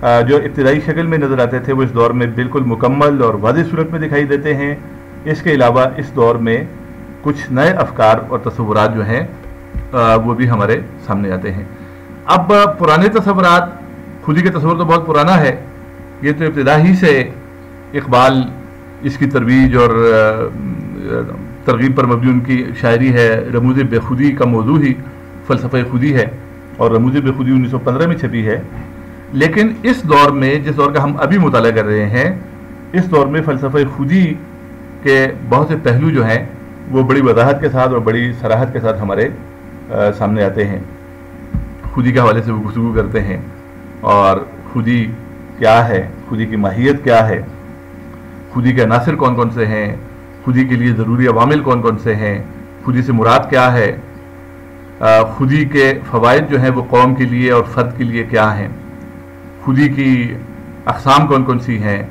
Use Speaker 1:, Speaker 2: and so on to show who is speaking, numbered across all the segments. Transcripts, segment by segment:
Speaker 1: جو ابتدائی شکل میں نظر آتے تھے وہ اس دور میں بالکل مکمل اور واضح صورت میں دکھائی دیتے ہیں۔ اس کے علاوہ اس دور میں کچھ نئے افکار اور تصورات جو ہیں وہ بھی ہمارے سامنے آتے ہیں۔ اب پرانے تصورات، خودی کا تصور تو بہت پرانا ہے، یہ تو ابتدا ہی سے اقبال اس کی ترویج اور ترغیب پر مبنی ان کی شاعری ہے۔ رموز بے خودی کا موضوع ہی فلسفہ خودی ہے اور رموز بے خودی 1915 میں چھپی ہے۔ لیکن اس دور میں، جس دور کا ہم ابھی مطالعہ کر رہے ہیں، اس دور میں فلسفہ خودی کے بہت سے پہلو جو ہیں وہ بڑی وضاحت کے ساتھ اور بڑی صراحت کے ساتھ ہمارے سامنے آتے ہیں۔ خودی کے حوالے سے وہ گفتگو کرتے ہیں اور خودی کیا ہے، خودی کی ماہیت کیا ہے، خودی کے عناصر کون کون سے ہیں، خودی کے لیے ضروری عوامل کون کون سے ہیں، خودی سے مراد کیا ہے، خودی کے فوائد جو ہیں وہ قوم کے لیے اور فرد کے لیے کیا ہیں، خودی کی اقسام کون کون سی ہیں،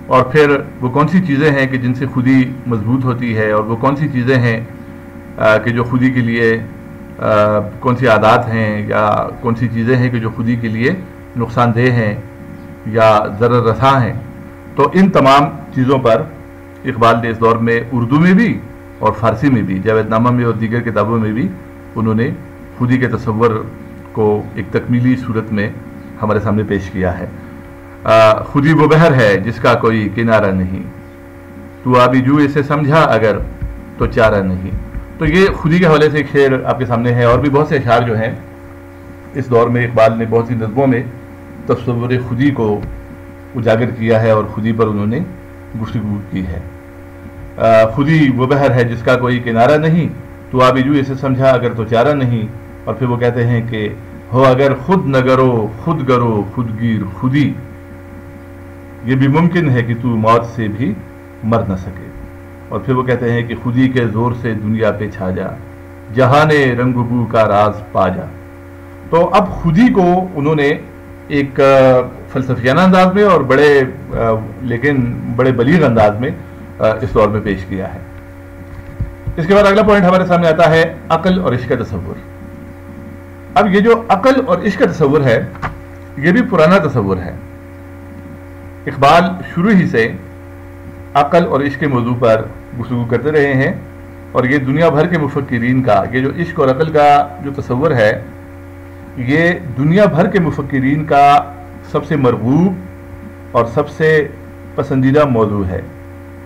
Speaker 1: اور پھر وہ کون سی چیزیں ہیں کہ جن سے خودی مضبوط ہوتی ہے، اور وہ کون سی چیزیں ہیں کہ جو خودی کے لیے کون سی عادات ہیں یا کون سی چیزیں ہیں کہ جو خودی کے لیے نقصان دہ ہیں یا ضرر رساں ہیں۔ تو ان تمام چیزوں پر اقبال نے اس دور میں اردو میں بھی اور فارسی میں بھی، جاوید نامہ میں اور دیگر کتابوں میں بھی انہوں نے خودی کے تصور کو ایک تکمیلی صورت میں ہمارے سامنے پیش کیا ہے۔ خودی وہ بحر ہے جس کا کوئی کنارہ نہیں، تو آبی جو اسے سمجھا اگر تو چارہ نہیں۔ تو یہ خودی کے حوالے سے ایک شعر آپ کے سامنے ہے، اور بھی بہت سے اشعار جو ہیں اس دور میں اقبال نے بہت سی نظموں میں تصور خودی کو اجاگر کیا ہے اور خودی پر انہوں نے گفتگو کی ہے۔ خودی وہ بحر ہے جس کا کوئی کنارہ نہیں، تو آبی جو اسے سمجھا اگر تو چارہ نہیں۔ اور پھر وہ کہتے ہیں کہ ہو اگر خود نہ گرو خود گرو خود گیر خودی، یہ بھی ممکن ہے کہ تو موت سے بھی مر نہ سکے۔ اور پھر وہ کہتے ہیں کہ خودی کے زور سے دنیا پہ چھا جا، جہان رنگ و بو کا راز پا جا۔ تو اب خودی کو انہوں نے ایک فلسفیانہ انداز میں اور بڑے بلیغ انداز میں اس دور میں پیش کیا ہے۔ اس کے بعد اگلا پوائنٹ ہمارے سامنے آتا ہے عقل اور عشق کا تصور۔ اب یہ جو عقل اور عشق کا تصور ہے یہ بھی پرانا تصور ہے۔ اقبال شروع ہی سے عقل اور عشق کے موضوع پر گفتگو کرتے رہے ہیں، اور یہ دنیا بھر کے مفکرین کا، یہ جو عشق اور عقل کا جو تصور ہے یہ دنیا بھر کے مفکرین کا سب سے مرغوب اور سب سے پسندیدہ موضوع ہے۔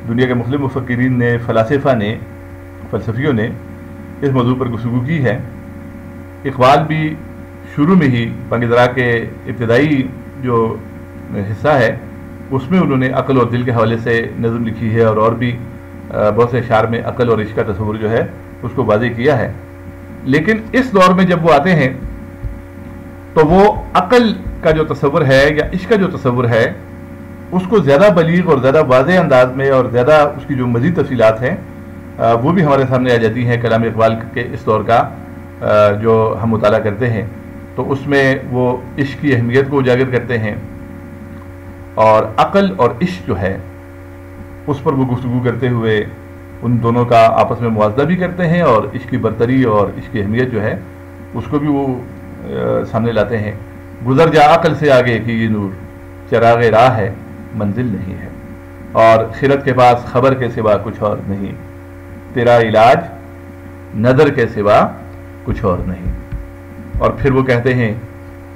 Speaker 1: دنیا کے مختلف مفکرین نے، فلسفیوں نے اس موضوع پر گفتگو کی ہے۔ اقبال بھی شروع میں ہی بانگ درا کے ابتدائی جو حصہ ہے اس میں انہوں نے عقل اور دل کے حوالے سے نظم لکھی ہے، اور بھی بہت سے اشعار میں عقل اور عشق کا تصور جو ہے اس کو واضح کیا ہے۔ لیکن اس دور میں جب وہ آتے ہیں تو وہ عقل کا جو تصور ہے یا عشق کا جو تصور ہے اس کو زیادہ بلیغ اور زیادہ واضح انداز میں اور زیادہ اس کی جو مزید تفصیلات ہیں وہ بھی ہمارے سامنے آ جاتی ہیں کلام اقبال کے اس دور کا جو ہم مطالعہ کرتے ہیں۔ تو اس میں وہ عشق کی اہمیت کو اجاگر کرتے ہیں، اور عقل اور عشق جو ہے اس پر وہ گفتگو کرتے ہوئے ان دونوں کا آپس میں موازنہ بھی کرتے ہیں، اور عشق کی برتری اور عشق کی اہمیت جو ہے اس کو بھی وہ سامنے لاتے ہیں۔ گزر جا عقل سے آگے کہ یہ نور، چراغ راہ ہے منزل نہیں ہے، اور خرد کے پاس خبر کے سوا کچھ اور نہیں، تیرا علاج نظر کے سوا کچھ اور نہیں۔ اور پھر وہ کہتے ہیں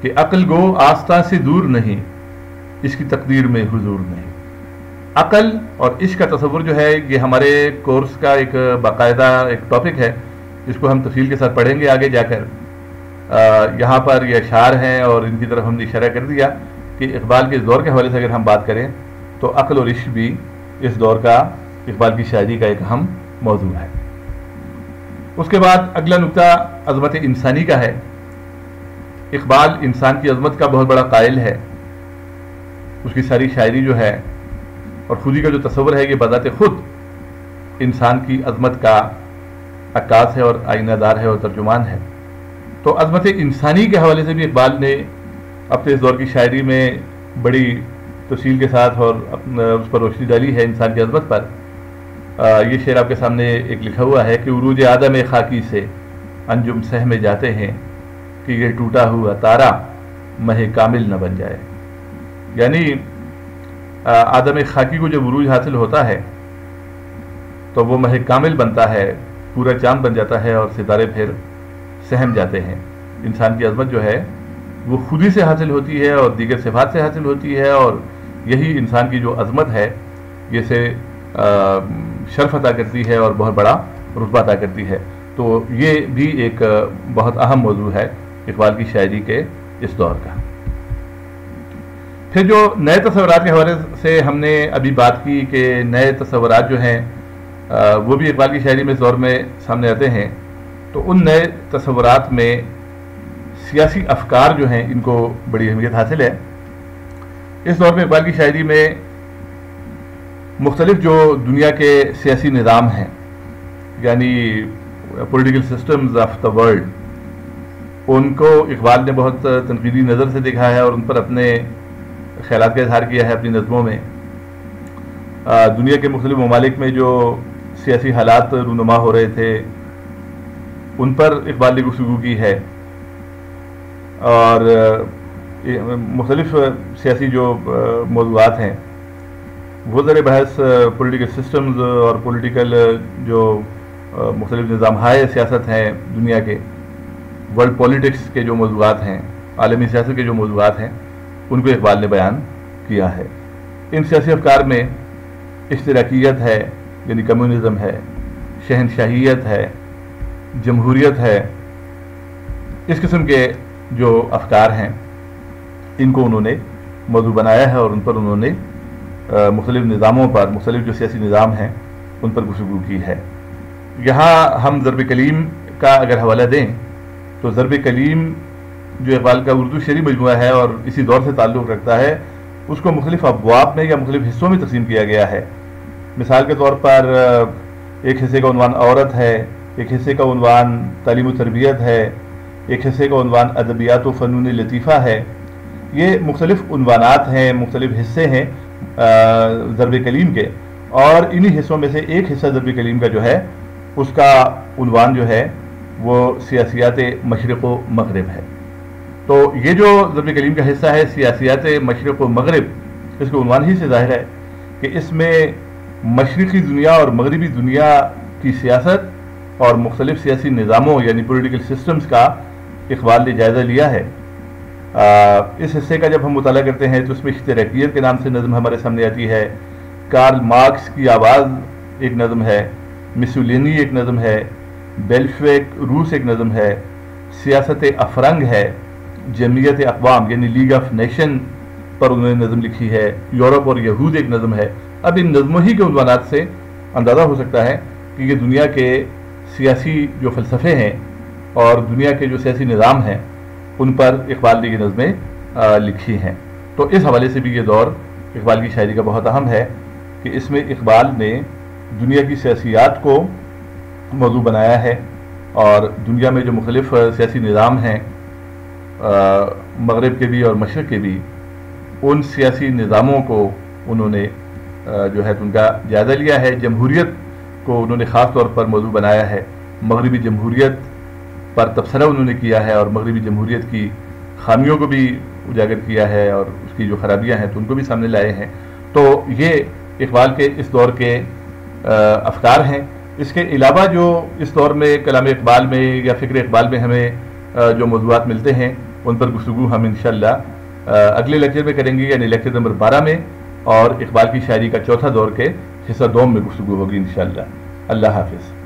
Speaker 1: کہ عقل گو آستہ سے دور نہیں، اس کی تقدیر میں حضور نہیں۔ عقل اور عشق کا تصور جو ہے یہ ہمارے کورس کا ایک باقاعدہ ایک ٹاپک ہے جس کو ہم تفصیل کے ساتھ پڑھیں گے آگے جا کر۔ یہاں پر یہ اشعار ہیں اور ان کی طرف ہم نے اشارہ کر دیا کہ اقبال کے اس دور کے حوالے سے اگر ہم بات کریں تو عقل اور عشق بھی اس دور کا اقبال کی شاعری کا ایک اہم موضوع ہے۔ اس کے بعد اگلا نقطہ عظمت انسانی کا ہے۔ اقبال انسان کی عظمت کا بہت بڑا قائل ہے، اس کی ساری شاعری جو ہے اور خودی کا جو تصور ہے یہ بذات خود انسان کی عظمت کا عکاس ہے اور آئینہ دار ہے اور ترجمان ہے۔ تو عظمت انسانی کے حوالے سے بھی اقبال نے اپنے اس دور کی شاعری میں بڑی تفصیل کے ساتھ اور اس پر روشنی ڈالی ہے انسان کی عظمت پر۔ یہ شعر آپ کے سامنے ایک لکھا ہوا ہے کہ عروج آدم خاکی سے انجم سہ میں جاتے ہیں کہ یہ ٹوٹا ہوا تارا مہ کامل نہ بن جائے۔ یعنی آدم خاکی کو جب عروج حاصل ہوتا ہے تو وہ مہ کامل بنتا ہے، پورا چاند بن جاتا ہے اور ستارے پھر سہم جاتے ہیں۔ انسان کی عظمت جو ہے وہ خود ہی سے حاصل ہوتی ہے اور دیگر صفات سے حاصل ہوتی ہے، اور یہی انسان کی جو عظمت ہے یہ سے شرف عطا کرتی ہے اور بہت بڑا رتبہ عطا کرتی ہے۔ تو یہ بھی ایک بہت اہم موضوع ہے اقبال کی شاعری کے اس دور کا۔ پھر جو نئے تصورات کے حوالے سے ہم نے ابھی بات کی کہ نئے تصورات جو ہیں وہ بھی اقبال کی شاعری میں اس دور میں سامنے آتے ہیں، تو ان نئے تصورات میں سیاسی افکار جو ہیں ان کو بڑی اہمیت حاصل ہے۔ اس دور میں اقبال کی شاعری میں مختلف جو دنیا کے سیاسی نظام ہیں، یعنی political systems of the world, ان کو اقبال نے بہت تنقیدی نظر سے دیکھا ہے اور ان پر اپنے خیالات کا اظہار کیا ہے اپنی نظموں میں۔ دنیا کے مختلف ممالک میں جو سیاسی حالات رونما ہو رہے تھے ان پر اقبال نے گفتگو کی ہے، اور مختلف سیاسی جو موضوعات ہیں وہ ذر بحث پولیٹیکل سسٹمز اور پولیٹیکل جو مختلف نظام ہائے سیاست ہیں دنیا کے، ورلڈ پولیٹکس کے جو موضوعات ہیں، عالمی سیاست کے جو موضوعات ہیں، ان کو اقبال نے بیان کیا ہے۔ ان سیاسی افکار میں اشتراکیت ہے یعنی کمیونزم ہے، شہنشاہیت ہے، جمہوریت ہے، اس قسم کے جو افکار ہیں ان کو انہوں نے موضوع بنایا ہے اور ان پر انہوں نے مختلف نظاموں پر، مختلف جو سیاسی نظام ہیں ان پر گفتگو کی ہے۔ یہاں ہم ضرب کلیم کا اگر حوالہ دیں تو ضرب کلیم جو اقبال کا اردو شعری مجموعہ ہے اور اسی دور سے تعلق رکھتا ہے، اس کو مختلف ابواب میں یا مختلف حصوں میں تقسیم کیا گیا ہے۔ مثال کے طور پر ایک حصے کا عنوان عورت ہے، ایک حصے کا عنوان تعلیم و تربیت ہے، ایک حصے کا عنوان ادبیات و فنون لطیفہ ہے۔ یہ مختلف عنوانات ہیں، مختلف حصے ہیں ضرب کلیم کے، اور انہی حصوں میں سے ایک حصہ ضرب کلیم کا جو ہے اس کا عنوان جو ہے وہ سیاسیات مشرق و مغرب ہے۔ تو یہ جو ضرب کلیم کا حصہ ہے سیاسیات مشرق و مغرب، اس کے عنوان ہی سے ظاہر ہے کہ اس میں مشرقی دنیا اور مغربی دنیا کی سیاست اور مختلف سیاسی نظاموں یعنی پولیٹیکل سسٹمز کا اقبال نے جائزہ لیا ہے۔ اس حصے کا جب ہم مطالعہ کرتے ہیں تو اس میں اشتراکیت کے نام سے نظم ہمارے سامنے آتی ہے، کارل مارکس کی آواز ایک نظم ہے، مسولینی ایک نظم ہے، بیلشویک روس ایک نظم ہے، سیاست افرنگ ہے، جمعیت اقوام یعنی لیگ آف نیشن پر انہوں نے نظم لکھی ہے، یورپ اور یہود ایک نظم ہے۔ اب ان نظموں ہی کے عنوانات سے اندازہ ہو سکتا ہے کہ یہ دنیا کے سیاسی جو فلسفے ہیں اور دنیا کے جو سیاسی نظام ہیں ان پر اقبال نے یہ نظمیں لکھی ہیں۔ تو اس حوالے سے بھی یہ دور اقبال کی شاعری کا بہت اہم ہے کہ اس میں اقبال نے دنیا کی سیاسیات کو موضوع بنایا ہے، اور دنیا میں جو مختلف سیاسی نظام ہیں مغرب کے بھی اور مشرق کے بھی، ان سیاسی نظاموں کو انہوں نے جو ہے ان کا جائزہ لیا ہے۔ جمہوریت کو انہوں نے خاص طور پر موضوع بنایا ہے، مغربی جمہوریت پر تبصرہ انہوں نے کیا ہے اور مغربی جمہوریت کی خامیوں کو بھی اجاگر کیا ہے اور اس کی جو خرابیاں ہیں تو ان کو بھی سامنے لائے ہیں۔ تو یہ اقبال کے اس دور کے افکار ہیں۔ اس کے علاوہ جو اس دور میں کلام اقبال میں یا فکر اقبال میں ہمیں جو موضوعات ملتے ہیں ان پر گفتگو ہم انشاءاللہ اگلے لیکچر میں کریں گے، یعنی لیکچر نمبر 12 میں، اور اقبال کی شاعری کا چوتھا دور کے حصہ دوم میں گفتگو ہوگی انشاءاللہ۔ اللہ حافظ۔